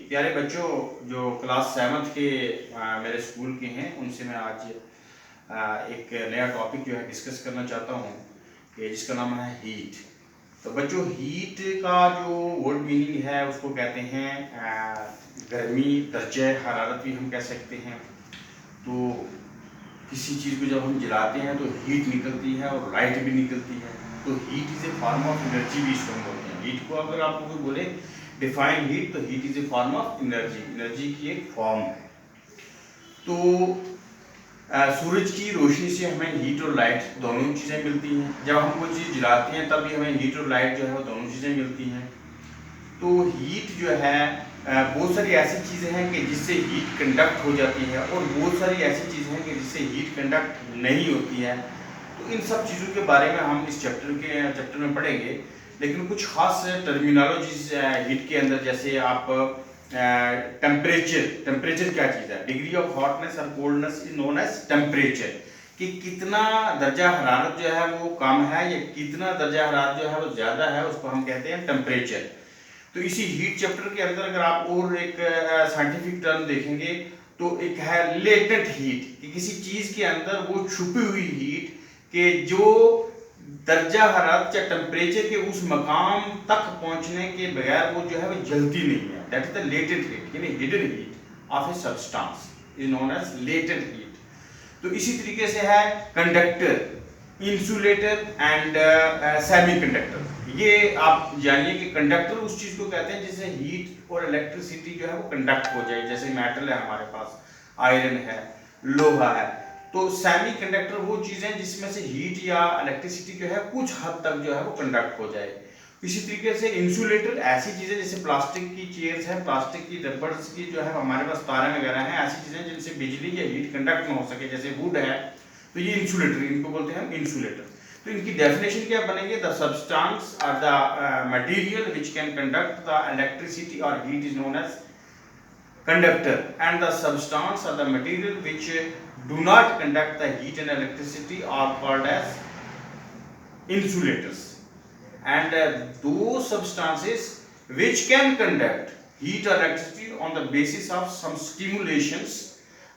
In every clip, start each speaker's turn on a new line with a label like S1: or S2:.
S1: प्यारे बच्चों जो क्लास 7th के मेरे स्कूल के हैं उनसे मैं आज एक नया टॉपिक जो है डिस्कस करना चाहता हूँ कि जिसका नाम है हीट। तो बच्चों हीट का जो वर्ड मीनिंग है उसको कहते हैं गर्मी, दर्जे हरारत भी हम कह सकते हैं। तो किसी चीज़ को जब हम जलाते हैं तो हीट निकलती है और लाइट भी निकलती है। तो heat is a form of energy भी इसको हम बोलते हैं। हीट को अगर आपको कोई बोले डिफाइन हीट, तो heat is a form of energy, energy की एक फॉर्म है। तो सूरज की रोशनी से हमें हीट और लाइट दोनों चीज़ें मिलती हैं। जब हम कोई चीज़ जलाते हैं तब भी हमें हीट और लाइट जो है वो दोनों चीज़ें मिलती हैं। तो हीट जो है बहुत सारी ऐसी चीज़ें हैं कि जिससे हीट कंडक्ट हो जाती है और बहुत सारी ऐसी चीज़ें हैं कि जिससे हीट कंडक्ट नहीं होती है। तो इन सब चीज़ों के बारे में हम इस चैप्टर में पढ़ेंगे। लेकिन कुछ खास टर्मिनोलॉजीज हीट के अंदर, जैसे आप टेम्परेचर क्या चीज़ है, डिग्री ऑफ हॉटनेस और coldness is known as temperature, कि कितना दर्जा हरारत जो है वो कम है या कितना दर्जा हरारत जो है वो ज़्यादा है, उसको हम कहते हैं टेम्परेचर। तो इसी हीट चैप्टर के अंदर अगर आप और एक साइंटिफिक टर्म देखेंगे तो एक है लेटेंट हीट, कि किसी चीज़ के अंदर वो छुपी हुई हीट के जो दर्जा हरारत या टेम्परेचर के उस मकाम तक पहुंचने के बगैर वो जो है वो जलती नहीं है। That is the latent heat, यानी hidden heat of a substance is known as latent heat. तो इसी तरीके से है कंडक्टर, इंसुलेटर एंड सेमीकंडक्टर। ये आप जानिए कि कंडक्टर उस चीज को कहते हैं जिससे हीट और इलेक्ट्रिसिटी जो है वो कंडक्ट हो जाए। जैसे मेटल है हमारे पास, आयरन है, लोहा है। तो सेमी कंडक्टर वो चीज़ें जिसमें से हीट या इलेक्ट्रिसिटी जो है कुछ हद तक जो है वो कंडक्ट हो जाए। इसी तरीके से इंसुलेटर ऐसी चीज़ें जैसे प्लास्टिक की चेयर्स है, प्लास्टिक की रबर्स की जो है हमारे पास तारें वगैरह हैं, ऐसी चीज़ें जिनसे बिजली या हीट कंडक्ट न हो सके, जैसे वुड है, तो ये इंसुलेटर, इनको बोलते हैं इंसुलेटर। तो इनकी डेफिनेशन क्या बनेगी, द सब्सटेंस और the material which can conduct the electricity और heat is known as conductor, and the substance or the material which do not conduct the heat and electricity are called as insulators, and those substances which can conduct heat or electricity on the basis of some stimulations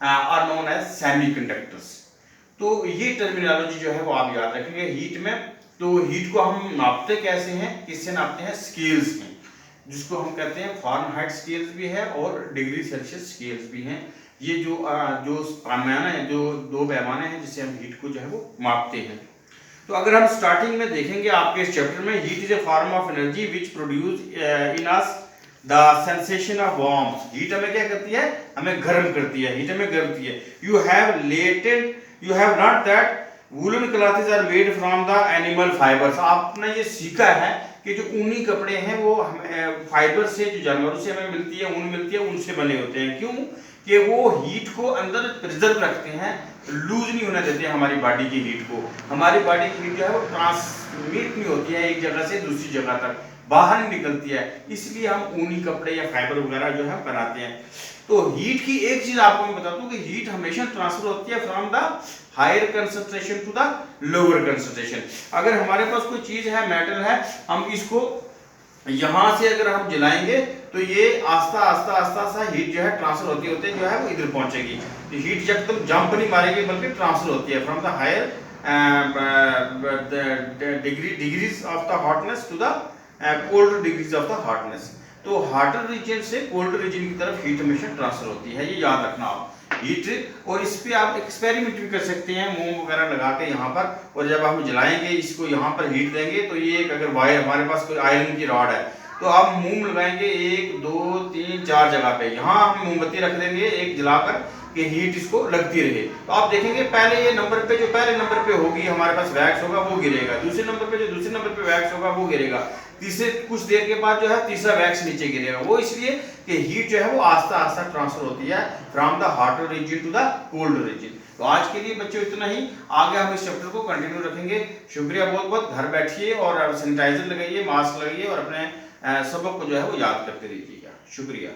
S1: are known as semiconductors. तो ये terminology जो है वो आप याद रखेंगे heat में। तो हीट को हम नापते कैसे हैं, किससे नापते हैं, स्केल्स में, जिसको हम कहते हैं फारेनहाइट स्केल्स भी है और डिग्री सेल्सियस स्केल्स भी हैं। ये जो पैमाना है, जो दो पैमाने हैं जिससे हम हीट को जो है वो मापते हैं। तो अगर हम स्टार्टिंग में देखेंगे आपके इस चैप्टर में, heat is a form of energy which produce in us the sensation of warmth. Heat हमें क्या करती है, हमें गर्म करती है, हीट हमें गर्म करती है। You have not that woollen clothes are made from the animal fibres. आपने ये सीखा है कि जो ऊनी कपड़े हैं वो फाइबर से, जो जानवरों से हमें मिलती है, ऊन मिलती है, उनसे बने होते हैं। क्यों कि वो हीट को अंदर प्रिजर्व रखते हैं, लूज नहीं होने देते हैं हमारी बॉडी की हीट को। हमारी बॉडी की हीट जो है वो ट्रांसमिट नहीं होती है एक जगह से दूसरी जगह तक, बाहर नहीं निकलती है, इसलिए हम ऊनी कपड़े या फाइबर वगैरह जो है बनाते हैं। तो हीट की एक चीज आपको मैं बता दूं कि हीट हमेशा ट्रांसफर होती है from the higher concentration to the lower concentration. अगर हमारे पास कोई चीज है, मेटल है, हम इसको यहां से अगर हम जलाएंगे तो ये आस्ता आस्ता आस्ता आस्ता हीट जो है ट्रांसफर होते होते जो है वो इधर पहुंचेगी। तो हीट जब तुम जंप नहीं मारेगी बल्कि ट्रांसफर होती है from the higher degrees of the hotness to the cold degrees of the hotness. तो हॉटर रीजन से कोल्ड रीजन की तरफ हीट हमेशा ट्रांसफर होती है, ये याद रखना आप हीट। और इस पे आप एक्सपेरिमेंट भी कर सकते हैं, मोम वगैरह लगा के यहाँ पर, और जब हम जलाएंगे इसको यहाँ पर हीट देंगे तो ये एक अगर वायर, हमारे पास कोई आयरन की रॉड है तो आप मोम लगाएंगे 1 2 3 4 जगह पे, यहाँ हम मोमबत्ती रख देंगे एक जलाकर कि हीट इसको लगती रहे। तो आप देखेंगे पहले ये नंबर पे, जो पहले नंबर पे होगी हमारे पास वैक्स होगा वो गिरेगा, दूसरे नंबर पे जो दूसरे नंबर पे वैक्स होगा वो गिरेगा, तीसरे कुछ देर के बाद जो है तीसरा वैक्स नीचे गिरेगा। वो इसलिए कि हीट जो है वो आस्ता आस्ता ट्रांसफर होती है from the hotter region to the cold region. तो आज के लिए बच्चों इतना ही, आगे हम इस चैप्टर को कंटिन्यू रखेंगे। शुक्रिया बहुत बहुत। घर बैठिए और सैनिटाइजर लगाइए, मास्क लगाइए और अपने सबक को जो है वो याद करते रहिएगा। शुक्रिया।